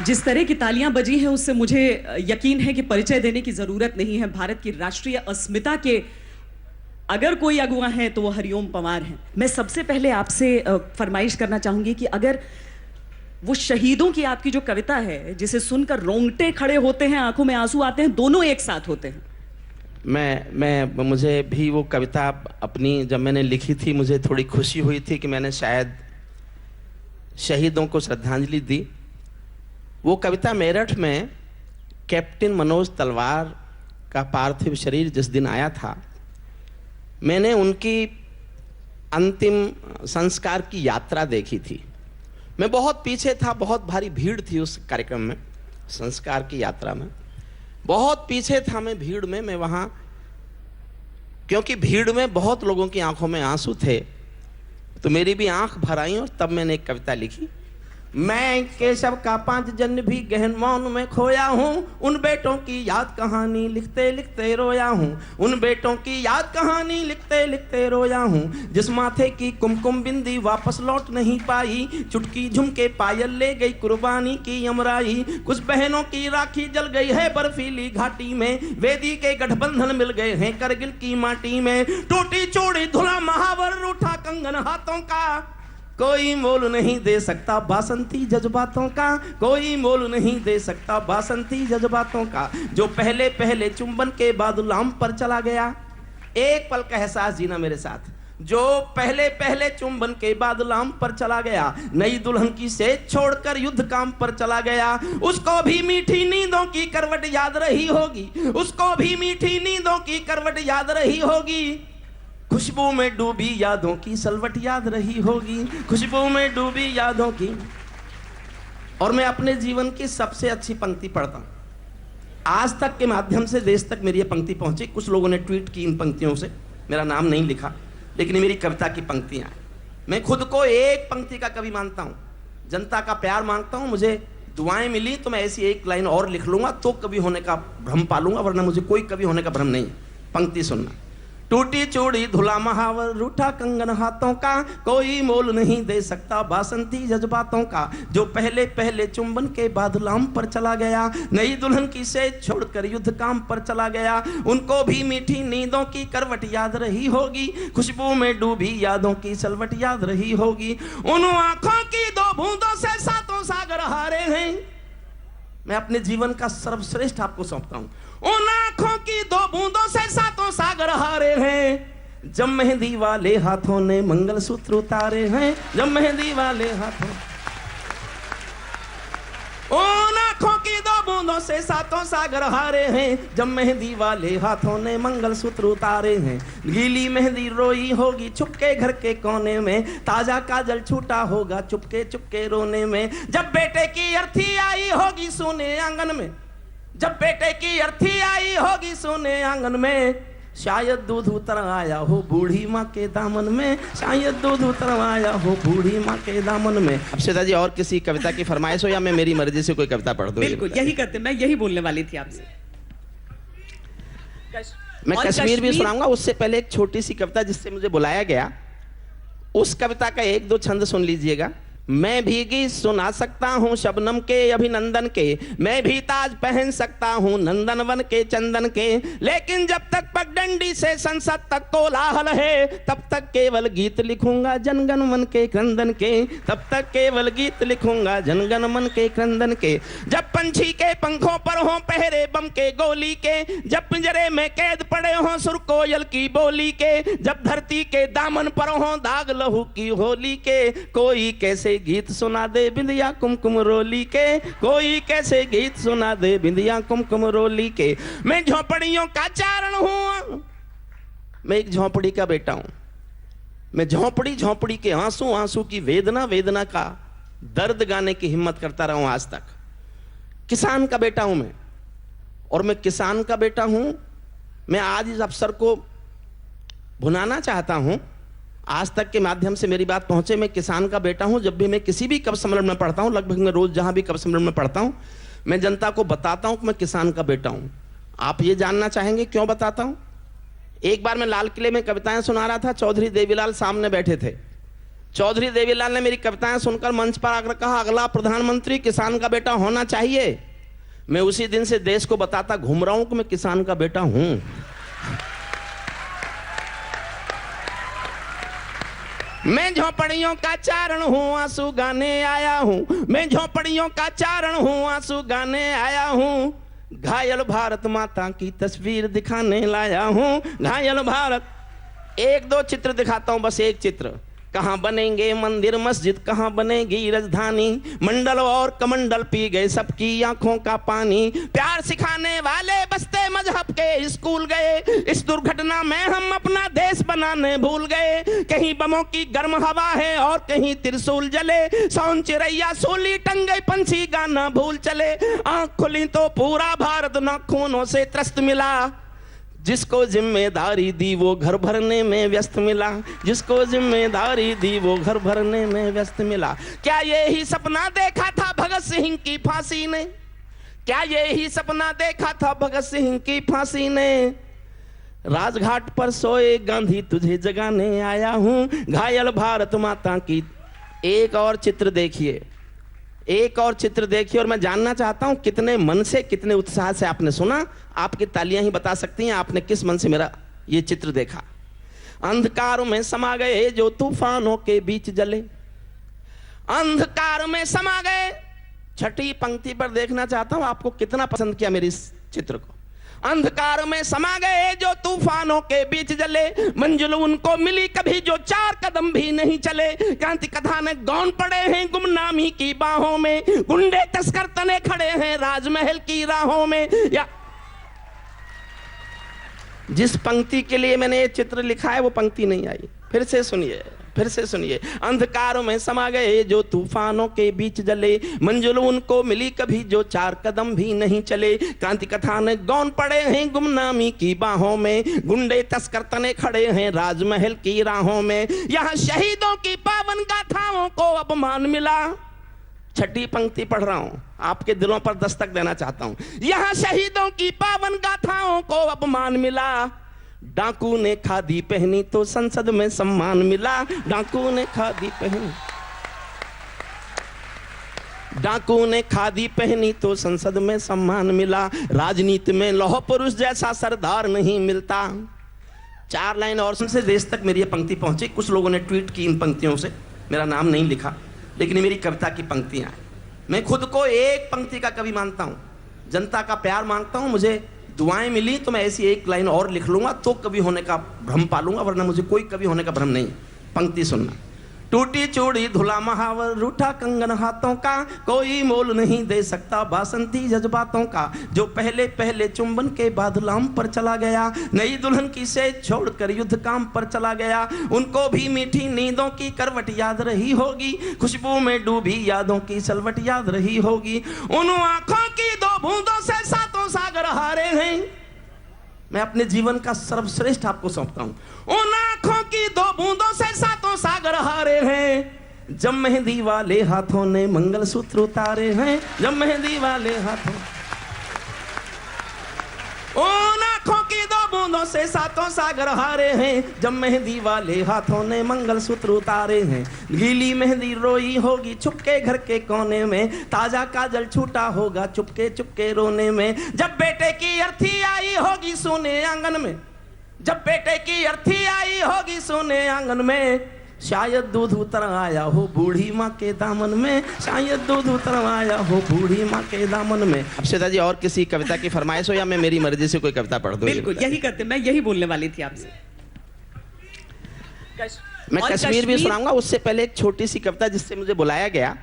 जिस तरह की तालियां बजी हैं उससे मुझे यकीन है कि परिचय देने की जरूरत नहीं है। भारत की राष्ट्रीय अस्मिता के अगर कोई अगुवा है तो वो हरिओम पंवार हैं। मैं सबसे पहले आपसे फरमाइश करना चाहूंगी कि अगर वो शहीदों की आपकी जो कविता है जिसे सुनकर रोंगटे खड़े होते हैं, आंखों में आंसू आते हैं, दोनों एक साथ होते हैं। मुझे भी वो कविता अपनी जब मैंने लिखी थी, मुझे थोड़ी खुशी हुई थी कि मैंने शायद शहीदों को श्रद्धांजलि दी। वो कविता मेरठ में कैप्टन मनोज तलवार का पार्थिव शरीर जिस दिन आया था, मैंने उनकी अंतिम संस्कार की यात्रा देखी थी। मैं बहुत पीछे था, बहुत भारी भीड़ थी उस कार्यक्रम में, संस्कार की यात्रा में बहुत पीछे था मैं भीड़ में। मैं वहाँ, क्योंकि भीड़ में बहुत लोगों की आंखों में आंसू थे, तो मेरी भी आंख भर आई और तब मैंने एक कविता लिखी। मैं केशव का 5 जन भी गहन मौन में खोया हूँ, उन बेटों की याद कहानी लिखते लिखते रोया हूँ, उन बेटों की याद कहानी लिखते लिखते रोया हूँ। जिस माथे की कुमकुम बिंदी वापस लौट नहीं पाई, चुटकी झुमके पायल ले गई कुर्बानी की यमराई। कुछ बहनों की राखी जल गई है बर्फीली घाटी में, वेदी के गठबंधन मिल गए हैं करगिल की माटी में। टूटी चूड़ी धुला महावर, रूठा कंगन हाथों का, कोई मोल नहीं दे सकता बासंती जज्बातों का, कोई मोल नहीं दे सकता बासंती जज्बातों का। जो पहले पहले चुंबन के बाद लाम पर चला गया, एक पल का एहसास जीना मेरे साथ। जो पहले पहले चुंबन के बाद लाम पर चला गया, नई दुल्हन की सेज छोड़कर युद्ध काम पर चला गया, उसको भी मीठी नींदों की करवट याद रही होगी, उसको भी मीठी नींदों की करवट याद रही होगी। खुशबू में डूबी यादों की सलवट याद रही होगी, खुशबू में डूबी यादों की। और मैं अपने जीवन की सबसे अच्छी पंक्ति पढ़ता हूं। आज तक के माध्यम से देश तक मेरी ये पंक्ति पहुंची। कुछ लोगों ने ट्वीट की इन पंक्तियों से, मेरा नाम नहीं लिखा, लेकिन मेरी कविता की पंक्तियां। मैं खुद को एक पंक्ति का कवि मानता हूं, जनता का प्यार मांगता हूं। मुझे दुआएं मिली तो मैं ऐसी एक लाइन और लिख लूंगा तो कवि होने का भ्रम पालूंगा, वरना मुझे कोई कवि होने का भ्रम नहीं है। पंक्ति सुनना। टूटी चूड़ी धुला महावर, रूठा कंगन हाथों का, कोई मोल नहीं दे सकता बासंती जज्बातों का। जो पहले पहले चुंबन के बाद लाम पर चला गया, नई दुल्हन की सेज छोड़कर युद्ध काम पर चला गया, उनको भी मीठी नींदों की करवट याद रही होगी, खुशबू में डूबी यादों की सलवट याद रही होगी। उन आंखों की 2 बूंदों से 7 सागर हारे हैं। मैं अपने जीवन का सर्वश्रेष्ठ आपको सौंपता हूं। उन आंखों की 2 बूंदों से 7 सागर हारे हैं, जब मेहंदी वाले हाथों ने मंगलसूत्र उतारे हैं, जब मेहंदी वाले हाथों। उन आंखों की 2 बूंदों से 7 सागर हारे हैं, जब मेहंदी वाले हाथों ने मंगलसूत्र उतारे हैं। गीली मेहंदी रोई होगी छुपके घर के कोने में, ताजा काजल छूटा होगा चुपके चुपके रोने में। जब बेटे की अर्थी आई होगी सोने आंगन में, जब बेटे की अर्थी आई होगी सोने आंगन में, शायद दूध उतर आया हो बूढ़ी माँ के दामन में, शायद दूध उतर आया हो बूढ़ी माँ के दामन में। अक्षता जी, और किसी कविता की फरमाइश हो या मैं मेरी मर्जी से कोई कविता पढ़ दूं? बिल्कुल यही करते, मैं यही बोलने वाली थी आपसे। मैं कश्मीर भी सुनाऊंगा। उससे पहले एक छोटी सी कविता जिससे मुझे बुलाया गया, उस कविता का 1-2 छंद सुन लीजिएगा। मैं भी गीत सुना सकता हूँ शबनम के अभिनंदन के, मैं भी ताज पहन सकता हूँ नंदनवन के चंदन के, लेकिन जब तक पगडंडी से संसद तक कोलाहल है, तब तक केवल गीत लिखूंगा जनगण मन के क्रंदन के, तब तक केवल गीत लिखूंगा जनगण मन के क्रंदन के। जब पंछी के पंखों पर हो पहरे बम के गोली के, जब पिंजरे में कैद पड़े हो सुर कोयल की बोली के, जब धरती के दामन पर हो दाग लहू की होली के, कोई कैसे गीत सुना दे बिंदिया कुमकुम रोली के, कोई कैसे गीत सुना दे बिंदिया कुमकुम रोली के। मैं झोपड़ियों का चारण हूं, मैं एक झोपड़ी का बेटा हूं। मैं झोपड़ी झोपड़ी के आंसू आंसू की वेदना वेदना का दर्द गाने की हिम्मत करता रहा हूं आज तक। किसान का बेटा हूं मैं, और मैं किसान का बेटा हूं। मैं आज इस अवसर को भुनाना चाहता हूं, आज तक के माध्यम से मेरी बात पहुंचे। मैं किसान का बेटा हूं। जब भी मैं किसी भी कवि सम्मेलन में पढ़ता हूं, लगभग मैं रोज जहां भी कवि सम्मेलन में पढ़ता हूं, मैं जनता को बताता हूं कि मैं किसान का बेटा हूं। आप ये जानना चाहेंगे क्यों बताता हूं? एक बार मैं लाल किले में कविताएं सुना रहा था, चौधरी देवीलाल सामने बैठे थे। चौधरी देवीलाल ने मेरी कविताएं सुनकर मंच पर आकर कहा, अगला प्रधानमंत्री किसान का बेटा होना चाहिए। मैं उसी दिन से देश को बताता घूम रहा हूं कि मैं किसान का बेटा हूं। मैं झोपड़ियों का चारण हूँ, आंसू गाने आया हूँ। मैं झोपड़ियों का चारण हूँ, आंसू गाने आया हूँ। घायल भारत माता की तस्वीर दिखाने लाया हूँ। घायल भारत। एक दो चित्र दिखाता हूँ, बस एक चित्र। कहाँ बनेंगे मंदिर मस्जिद, कहाँ बनेगी राजधानी। मंडल और कमंडल पी गए सबकी आंखों का पानी। प्यार सिखाने वाले बसते मजहब के स्कूल गए। इस दुर्घटना में हम अपना देश बनाने भूल गए। कहीं बमों की गर्म हवा है और कहीं त्रिशूल जले। सौन चिड़ैया सूली टंग गई, पंछी गाना भूल चले। आंख खुली तो पूरा भारत नाखूनों से त्रस्त मिला। जिसको जिम्मेदारी दी वो घर भरने में व्यस्त मिला। जिसको जिम्मेदारी दी वो घर भरने में व्यस्त मिला। क्या यही सपना देखा था भगत सिंह की फांसी ने? क्या यही सपना देखा था भगत सिंह की फांसी ने? राजघाट पर सोए गांधी तुझे जगाने आया हूं। घायल भारत माता की। एक और चित्र देखिए, एक और चित्र देखिए, और मैं जानना चाहता हूं कितने मन से, कितने उत्साह से आपने सुना। आपकी तालियां ही बता सकती हैं आपने किस मन से मेरा ये चित्र देखा। अंधकार में समा गए जो तूफानों के बीच जले। अंधकार में समा गए। छठी पंक्ति पर देखना चाहता हूं आपको कितना पसंद किया मेरे इस चित्र को। अंधकार में समा गए जो तूफानों के बीच जले। मंजिल उनको मिली कभी जो 4 कदम भी नहीं चले। क्रांति कथा ने गौन पड़े हैं गुमनामी की बाहों में। गुंडे तस्कर तने खड़े हैं राजमहल की राहों में। या जिस पंक्ति के लिए मैंने ये चित्र लिखा है वो पंक्ति नहीं आई। फिर से सुनिए, फिर से सुनिए। अंधकार में समा गए जो तूफानों के बीच जले। मंजिल उनको मिली कभी जो 4 कदम भी नहीं चले। क्रांति कथा ने गौन पड़े हैं गुमनामी की बाहों में। गुंडे तस्कर तने खड़े हैं राजमहल की राहों में। यहाँ शहीदों की पावन गाथाओं को अपमान मिला। छठी पंक्ति पढ़ रहा हूं, आपके दिलों पर दस्तक देना चाहता हूं। यहाँ शहीदों की पावन गाथाओं को अपमान मिला। डाकू ने खादी पहनी तो संसद में सम्मान मिला। डाकू ने खादी पहनी, डाकू ने खादी पहनी तो संसद में सम्मान मिला। राजनीति में लौह पुरुष जैसा सरदार नहीं मिलता। 4 लाइन और से देश तक मेरी ये पंक्ति पहुंची। कुछ लोगों ने ट्वीट की इन पंक्तियों से, मेरा नाम नहीं लिखा, लेकिन मेरी कविता की पंक्तियां हैं। मैं खुद को एक पंक्ति का कवि मानता हूं, जनता का प्यार मांगता हूं। मुझे दुआएं मिली तो मैं ऐसी 1 लाइन और लिख लूंगा तो कवि होने का भ्रम पालूंगा, वरना मुझे कोई कवि होने का भ्रम नहीं। पंक्ति सुनना। टूटी चूड़ी धुला महावर, रूठा कंगन हाथों का, कोई मोल नहीं दे सकता बासंती जज्बातों का। जो पहले पहले चुंबन के बाद लाम पर चला गया, नई दुल्हन की सेज छोड़कर युद्ध काम पर चला गया। उनको भी मीठी नींदों की करवट याद रही होगी। खुशबू में डूबी यादों की सलवट याद रही होगी। उन आंखों की 2 बूंदों से 7 सागर हारे हैं। मैं अपने जीवन का सर्वश्रेष्ठ आपको सौंपता हूं। उन आंखों की 2 बूंदों से 7 सागर हारे हैं। जब मेहंदी वाले हाथों ने मंगलसूत्र उतारे हैं। जब मेहंदी वाले हाथों, उन आंखों की 2 बूंदों से 7 सागर हारे हैं। जब मेहंदी वाले हाथों ने मंगलसूत्र उतारे हैं। गीली मेहंदी रोई होगी चुपके घर के कोने में। ताजा काजल छूटा होगा चुपके चुपके रोने में। जब बेटे की अर्थी आई होगी सोने आंगन में। जब बेटे की अर्थी आई होगी सोने आंगन में। शायद दूध उतर आया हो बूढ़ी माँ के दामन में। शायद दूध उतर आया हो बूढ़ी माँ के दामन में। अक्षता जी, और किसी कविता की फरमाइश हो या मैं मेरी मर्जी से कोई कविता पढ़ दूं? बिल्कुल यही करते, मैं यही बोलने वाली थी आपसे। मैं कश्मीर भी सुनाऊंगा। उससे पहले एक छोटी सी कविता जिससे मुझे बुलाया गया,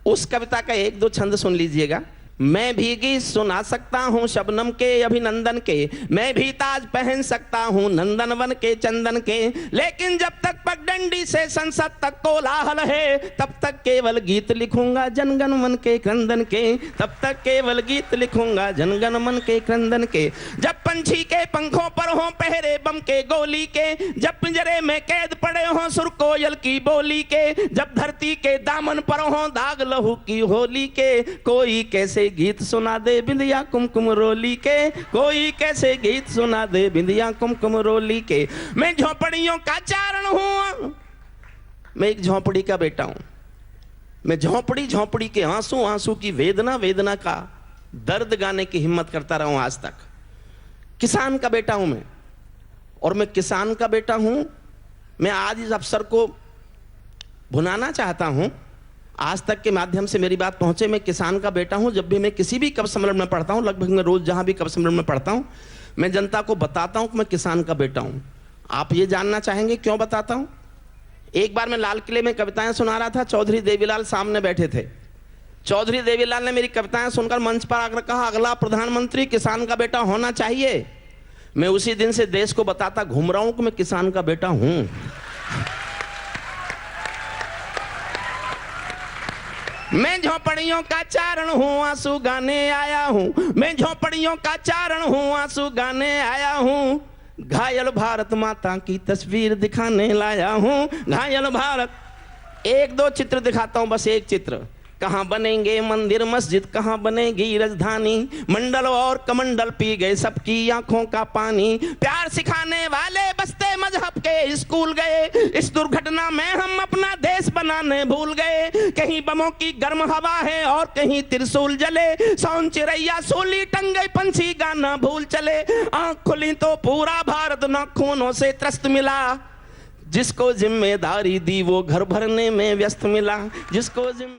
उस कविता का 1-2 छंद सुन लीजिएगा। मैं भी गीत सुना सकता हूँ शबनम के अभिनंदन के। मैं भी ताज पहन सकता हूँ नंदन वन के चंदन के। लेकिन जब तक पगडंडी से संसद तक कोलाहल है, तब तक केवल गीत लिखूंगा जनगण मन के क्रंदन के। तब तक केवल गीत लिखूंगा जनगण मन के क्रंदन के। जब पंछी के पंखों पर हो पहरे बम के गोली के। जब पिंजरे में कैद पड़े हो सुर कोयल की बोली के। जब धरती के दामन पर हो दाग लहू की होली के। कोई कैसे गीत सुना दे बिंदिया कुमकुम रोली के। कोई कैसे गीत सुना दे बिंदिया कुमकुम रोली के। मैं झोपड़ियों का चारण हूँ, मैं एक झोंपड़ी का बेटा हूं। मैं झोंपड़ी झोंपड़ी के आंसू आंसू की वेदना वेदना का दर्द गाने की हिम्मत करता रहा हूं आज तक। किसान का बेटा हूं मैं, और मैं किसान का बेटा हूं। मैं आज इस अवसर को भुनाना चाहता हूं, आज तक के माध्यम से मेरी बात पहुंचे। मैं किसान का बेटा हूं। जब भी मैं किसी भी कवि सम्मेलन में पढ़ता हूं, लगभग मैं रोज जहां भी कवि सम्मेलन में पढ़ता हूं, मैं जनता को बताता हूं कि मैं किसान का बेटा हूं। आप ये जानना चाहेंगे क्यों बताता हूं? एक बार मैं लाल किले में कविताएं सुना रहा था, चौधरी देवीलाल सामने बैठे थे। चौधरी देवीलाल ने मेरी कविताएं सुनकर मंच पर आकर कहा, अगला प्रधानमंत्री किसान का बेटा होना चाहिए। मैं उसी दिन से देश को बताता घूम रहा हूं कि मैं किसान का बेटा हूं। मैं झोंपड़ियों का चारण हूं, आंसू गाने आया हूं। मैं झोंपड़ियों का चारण हूं, आंसू गाने आया हूं। घायल भारत माता की तस्वीर दिखाने लाया हूं। घायल भारत। एक दो चित्र दिखाता हूं, बस एक चित्र। कहां बनेंगे मंदिर मस्जिद, कहां बनेगी राजधानी। मंडल और कमंडल पी गए सबकी आंखों का पानी। प्यार सिखाने वाले बसते मजहब के स्कूल गए। इस दुर्घटना में हम अपना देश बनाने भूल गए। कहीं बमों की गर्म हवा है और कहीं त्रिशूल जले। सौन चिड़ैया सूली टंग गई, पंछी गाना भूल चले। आंख खुली तो पूरा भारत नाखूनों से त्रस्त मिला। जिसको जिम्मेदारी दी वो घर भरने में व्यस्त मिला। जिसको